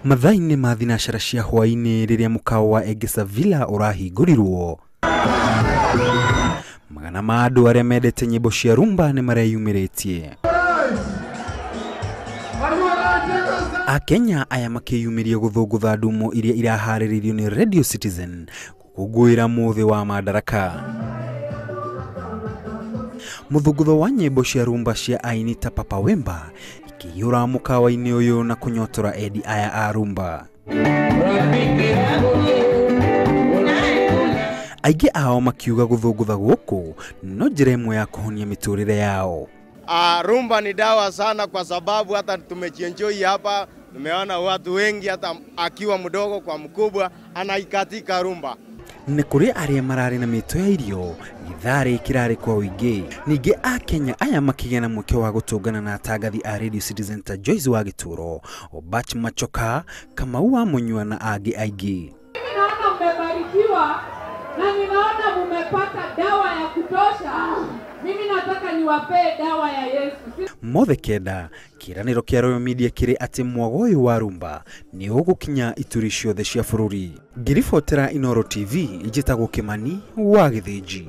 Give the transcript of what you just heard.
Mathaini ma thinashara cia hwaini riria MUKAWA EGESA villa urahingũrirwo. Magana ma andu aria mendete nyimbo cia RHUMBA ni mareyumĩrĩtie. Akenya aya makiyumiria guthungutha Ndumo iria iraharĩrĩirio ni Radio Citizen gũkũngũĩra muthi wa MADARAKA. Muthungutho wa nyimbo cia RHUMBA cia aini ta Papa Wemba ikĩiyũra MUKAWA-inĩ ũyũ na kunyotora endi aya a RHUMBA. Aingĩ ao makiuga guthungutha gũkũ no njĩra ĩmwe ya kũhonia mĩtũrĩre yao. RHUMBA ni dawa sana kwa sababu hata tumejienjoy hapa, tumeona watu wengi hata akiwa mdogo kwa mkubwa anaikatika RHUMBA. Nĩ kũrĩ arĩa mararĩ na mĩto ya irio gĩtharĩ kĩrarĩ kwa ũingĩ. Ningĩ Akenya aya makĩgĩa na mweke wa gũtũngana na atangathi a Radio Citizen ta Joyce wa Gĩtũro, Obach Machoka, Kamau wa Munyua na angĩ aingĩ. Ninaona mmebarikiwa na ninaona mmepata dawa ya kutosha. Mimi nataka niwapee dawa ya Yesu. Mothe kenda kiranĩro kĩa Royal Media kĩrĩ atĩ mwago ũyũ wa RHUMBA nĩ ũgũkinya ituri ciothe cia bũrũri. Ngĩribotera Inooro TV, njĩtagwo Kimani wa Gĩthĩnji.